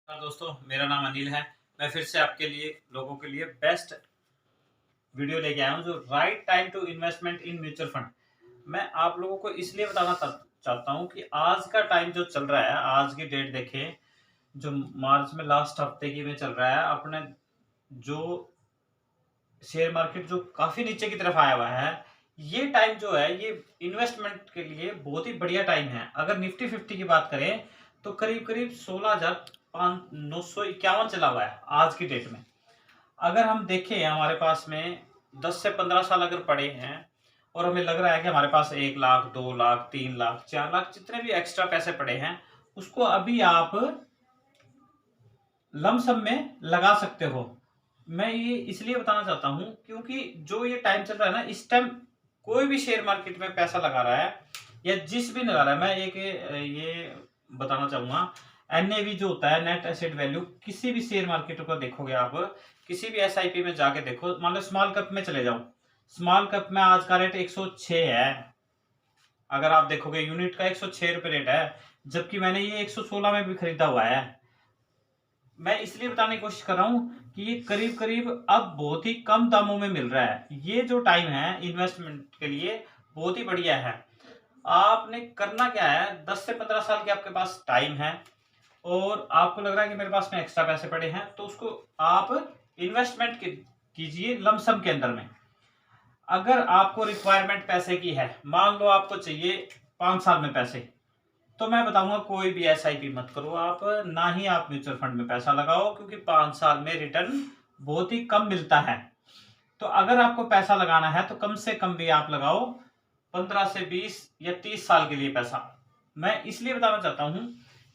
नमस्कार दोस्तों, मेरा नाम अनिल है। मैं फिर से आपके लिए लोगों के लिए बेस्ट वीडियो लेके आया हूँ जो right time to investment in mutual fund. मैं आप लोगों को इसलिए बताना चाहता हूँ कि आज का टाइम जो चल रहा है, आज की डेट देखें, जो मार्च में लास्ट हफ्ते की में चल रहा है, अपने जो शेयर मार्केट जो काफी नीचे की तरफ आया हुआ है, ये टाइम जो है ये इन्वेस्टमेंट के लिए बहुत ही बढ़िया टाइम है। अगर निफ्टी 50 की बात करें तो करीब करीब 16,951 चला हुआ है आज की डेट में। अगर हम देखें हमारे पास में 10 से 15 साल अगर पड़े हैं और हमें लग रहा है कि हमारे पास 1 लाख, 2 लाख, 3 लाख, 4 लाख जितने भी एक्स्ट्रा पैसे पड़े हैं, उसको अभी आप लमसम में लगा सकते हो। मैं ये इसलिए बताना चाहता हूँ क्योंकि जो ये टाइम चल रहा है ना, इस टाइम कोई भी शेयर मार्केट में पैसा लगा रहा है या जिस भी लगा रहा है, मैं एक ये बताना चाहूंगा, एनएवी जो होता है, नेट एसेट वैल्यू, किसी भी शेयर मार्केट को देखोगे आप, किसी भी एसआईपी में जाके देखो, मान लो स्मॉल कैप में चले जाओ, स्मॉल कैप में आज का रेट 106 है। अगर आप देखोगे यूनिट का 106 रुपये रेट है, जबकि मैंने ये 116 में भी खरीदा हुआ है। मैं इसलिए बताने की कोशिश कर रहा हूं कि ये करीब करीब अब बहुत ही कम दामों में मिल रहा है। ये जो टाइम है इन्वेस्टमेंट के लिए बहुत ही बढ़िया है। आपने करना क्या है, 10 से 15 साल के आपके पास टाइम है और आपको लग रहा है कि मेरे पास में एक्स्ट्रा पैसे पड़े हैं, तो उसको आप इन्वेस्टमेंट कीजिए लमसम के अंदर में। अगर आपको रिक्वायरमेंट पैसे की है, मान लो आपको चाहिए 5 साल में पैसे, तो मैं बताऊंगा कोई भी एसआईपी मत करो आप, ना ही आप म्यूचुअल फंड में पैसा लगाओ, क्योंकि 5 साल में रिटर्न बहुत ही कम मिलता है। तो अगर आपको पैसा लगाना है तो कम से कम भी आप लगाओ 15 से 20 या 30 साल के लिए पैसा। मैं इसलिए बताना चाहता हूं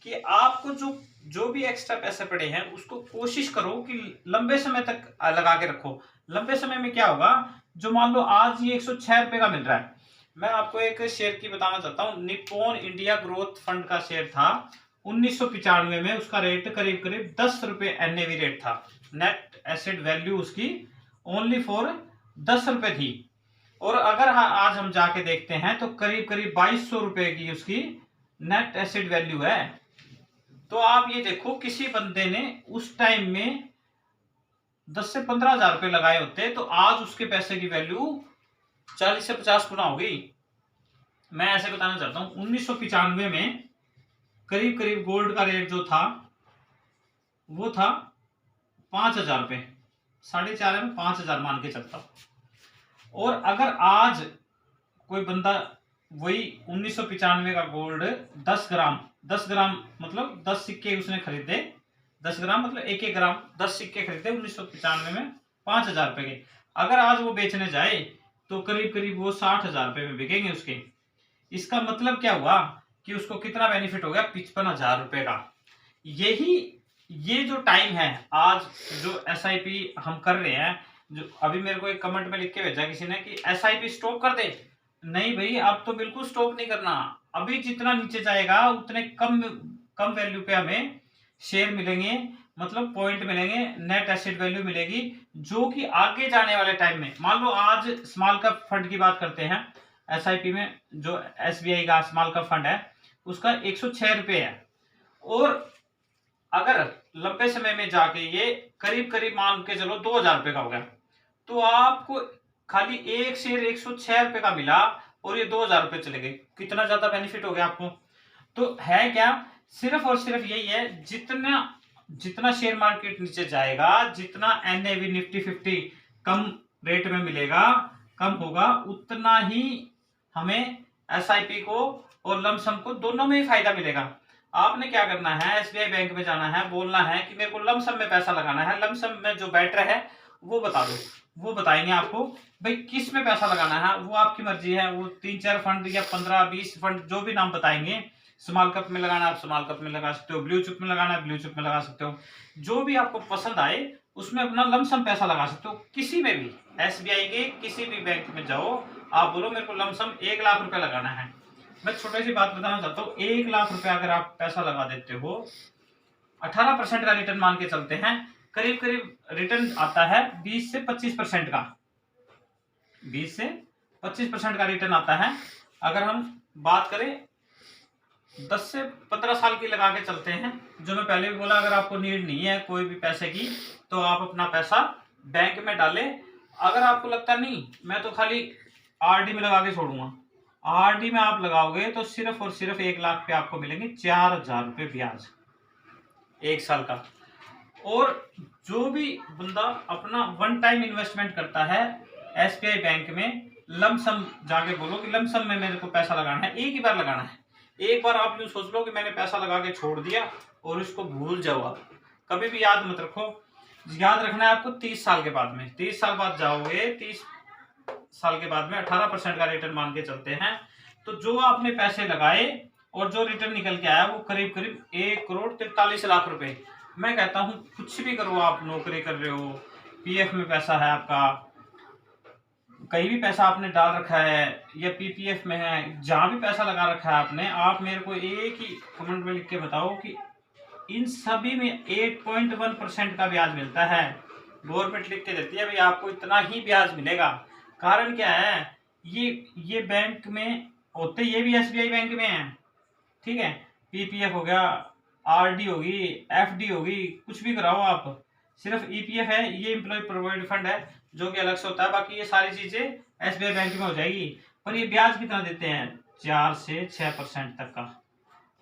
कि आपको जो जो भी एक्स्ट्रा पैसे पड़े हैं उसको कोशिश करो कि लंबे समय तक लगा के रखो। लंबे समय में क्या होगा, जो मान लो आज ये 106 रुपए का मिल रहा है, मैं आपको एक शेयर की बताना चाहता हूँ। निप्पॉन इंडिया ग्रोथ फंड का शेयर था 1995 में, उसका रेट करीब करीब 10 रुपए एनएवी रेट था। नेट एसेट वैल्यू उसकी ओनली फॉर 10 रुपए थी। और अगर आज हम जाके देखते हैं तो करीब करीब 2200 रुपए की उसकी नेट एसेट वैल्यू है। तो आप ये देखो, किसी बंदे ने उस टाइम में 10 से 15,000 रुपए लगाए होते तो आज उसके पैसे की वैल्यू 40 से 50 गुना हो गई। मैं ऐसे बताना चाहता हूं, 1995 में करीब करीब गोल्ड का रेट जो था वो था 5,000 रुपए, 4.5 में 5,000 मान के चलता हूं। और अगर आज कोई बंदा वही 1995 का गोल्ड 10 ग्राम मतलब 10 सिक्के उसने खरीदे, 10 ग्राम मतलब 1 ग्राम, 10 सिक्के खरीदे 1995 में 5,000 रुपए के, अगर आज वो बेचने जाए तो करीब करीब वो 60,000 रुपए में बिकेंगे उसके। इसका मतलब क्या हुआ कि उसको कितना बेनिफिट हो गया, 55,000 रुपए का। यही ये जो टाइम है आज, जो एसआईपी हम कर रहे हैं, जो अभी मेरे को एक कमेंट में लिख के भेजा किसी ने कि एसआईपी स्टॉप कर दे। नहीं भाई, अब तो बिल्कुल स्टॉप नहीं करना। अभी जितना नीचे जाएगा उतने कम कम वैल्यू पे हमें शेयर मिलेंगे, मतलब पॉइंट मिलेंगे, नेट एसेट वैल्यू मिलेगी, जो कि आगे जाने वाले टाइम में, मान लो आज स्मॉल कैप फंड की बात करते हैं, एसआईपी में जो एसबीआई का स्मॉल कैप फंड है उसका 106 रुपए है, और अगर लंबे समय में जाके ये करीब करीब मान के चलो 2,000 रुपए का हो गया, तो आपको खाली एक शेयर 106 रुपए का मिला और ये 2,000 रुपए चले गए। कितना ज्यादा बेनिफिट हो गया आपको। तो है क्या, सिर्फ और सिर्फ यही है, जितना जितना शेयर मार्केट नीचे जाएगा, जितना एनएवी निफ्टी 50 कम रेट में मिलेगा, कम होगा, उतना ही हमें एसआईपी को और लमसम को दोनों में ही फायदा मिलेगा। आपने क्या करना है, एसबीआई बैंक में जाना है, बोलना है कि मेरे को लमसम में पैसा लगाना है, लमसम में जो बेटर है वो बता दो, वो बताएंगे आपको। भाई किस में पैसा लगाना है वो आपकी मर्जी है, वो 3-4 फंड या 15-20 फंड जो भी नाम बताएंगे। स्मॉल कप में लगाना आप स्मॉल कप में लगा सकते हो, ब्लू चिप में लगाना है ब्लू चिप में लगा सकते हो, जो भी आपको पसंद आए उसमें अपना लमसम पैसा लगा सकते हो। किसी में भी, एसबीआई के किसी भी बैंक में जाओ, आप बोलो मेरे को लमसम 1 लाख रुपए लगाना है। मैं छोटी सी बात बताना चाहता हूँ, 1 लाख रुपए अगर आप पैसा लगा देते हो, 18% का रिटर्न मान के चलते हैं, करीब करीब रिटर्न आता है 20 से 25% का, 20 से 25% का रिटर्न आता है। अगर हम बात करें 10 से 15 साल की लगा के चलते हैं, जो मैं पहले भी बोला, अगर आपको नीड नहीं है कोई भी पैसे की तो आप अपना पैसा बैंक में डालें। अगर आपको लगता नहीं मैं तो खाली आरडी में लगा के छोड़ूंगा, आरडी में आप लगाओगे तो सिर्फ और सिर्फ 1 लाख पे आपको मिलेंगे 4,000 रुपये ब्याज 1 साल का। और जो भी बंदा अपना वन टाइम इन्वेस्टमेंट करता है एसबीआई बैंक में, लमसम जाके बोलो कि लमसम में मेरे को पैसा लगाना है, एक ही बार लगाना है। एक बार आप यूँ सोच लो कि मैंने पैसा लगा के छोड़ दिया और इसको भूल जाओ। आप कभी भी याद मत रखो, याद रखना है आपको 30 साल के बाद में। 30 साल बाद जाओगे, 30 साल के बाद में 18% का रिटर्न मान के चलते हैं, तो जो आपने पैसे लगाए और जो रिटर्न निकल के आया वो करीब करीब 1,43,00,000 रुपए। मैं कहता हूँ कुछ भी करो, आप नौकरी कर रहे हो, पीएफ में पैसा है आपका, कहीं भी पैसा आपने डाल रखा है या पीपीएफ में है, जहां भी पैसा लगा रखा है आपने, आप मेरे को एक ही कमेंट में लिख के बताओ कि इन सभी में 8.1% का ब्याज मिलता है। गवर्नमेंट लिख के देती है भाई आपको इतना ही ब्याज मिलेगा। कारण क्या है, ये बैंक में होते, ये भी एसबीआई बैंक में है, ठीक है। पीपीएफ हो गया, आरडी होगी, एफडी होगी, कुछ भी कराओ आप। सिर्फ ईपीएफ है, ये एम्प्लॉय प्रोविडेंट फंड है जो कि अलग से होता है, बाकी ये सारी चीजें एसबीआई बैंक में हो जाएगी। पर ये ब्याज कितना देते हैं, 4 से 6% तक का।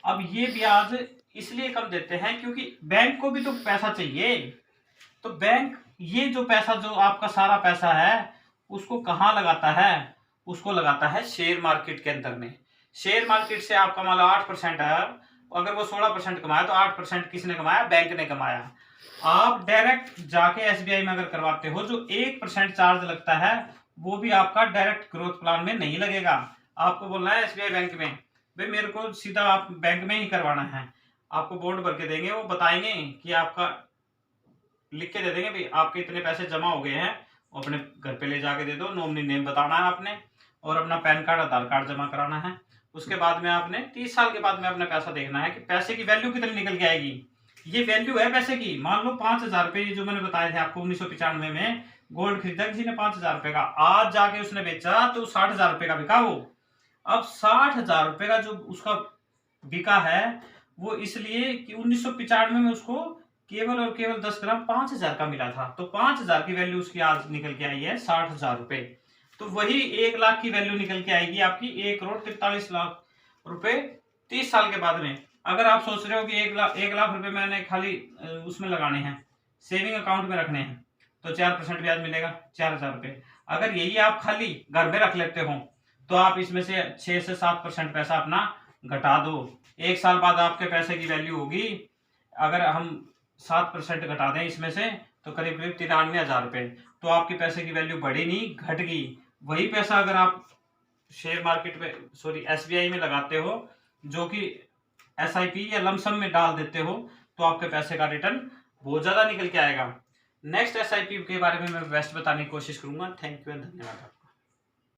अब ये ब्याज इसलिए कम देते हैं क्योंकि बैंक को भी तो पैसा चाहिए। तो बैंक ये जो पैसा, जो आपका सारा पैसा है, उसको कहाँ लगाता है, उसको लगाता है शेयर मार्केट के अंदर में। शेयर मार्केट से आपका मान लो 8% है, अगर वो 16% कमाया तो 8% किसने कमाया, बैंक ने कमाया। आप डायरेक्ट जाके एसबीआई में अगर करवाते हो, जो 1% चार्ज लगता है वो भी आपका डायरेक्ट ग्रोथ प्लान में नहीं लगेगा। आपको बोलना है एसबीआई बैंक में भाई मेरे को सीधा आप बैंक में ही करवाना है, आपको बॉन्ड भर के देंगे, वो बताएंगे कि आपका, लिख के दे देंगे भाई आपके इतने पैसे जमा हो गए हैं, अपने घर पे ले जाके दे दो, नॉमिनी नेम बताना है आपने और अपना पैन कार्ड आधार कार्ड जमा कराना है। उसके बाद में आपने 30 साल के बाद में अपना पैसा देखना है कि पैसे की वैल्यू कितनी निकल के आएगी। ये वैल्यू है पैसे की। मान लो 5,000 रुपए, जो मैंने बताया था आपको 1995 में गोल्ड खरीदा किसी ने 5,000 रुपए का, आज जाके उसने बेचा तो 60,000 रुपए का बिका वो। अब 60,000 रुपए का जो उसका बिका है वो इसलिए कि 1995 में उसको केवल और केवल 10 ग्राम 5,000 का मिला था, तो 5,000 की वैल्यू उसकी आज निकल के आई है 60,000 रुपए। तो वही 1 लाख की वैल्यू निकल के आएगी आपकी 1,43,00,000 रुपए 30 साल के बाद में। अगर आप सोच रहे हो कि 1 लाख रुपए मैंने खाली उसमें लगाने हैं, सेविंग अकाउंट में रखने हैं, तो 4% ब्याज मिलेगा 4,000 रुपए। अगर यही आप खाली घर में रख लेते हो तो आप इसमें से 6 से 7% पैसा अपना घटा दो, 1 साल बाद आपके पैसे की वैल्यू होगी, अगर हम 7% घटा दें इसमें से, तो करीब करीब 93,000 रुपए। तो आपके पैसे की वैल्यू बढ़ी नहीं, घट गई। वही पैसा अगर आप शेयर मार्केट में, सॉरी एसबीआई में लगाते हो, जो कि एसआईपी या लमसम में डाल देते हो, तो आपके पैसे का रिटर्न बहुत ज्यादा निकल के आएगा। नेक्स्ट एसआईपी के बारे में मैं बेस्ट बताने की कोशिश करूंगा। थैंक यू एंड धन्यवाद।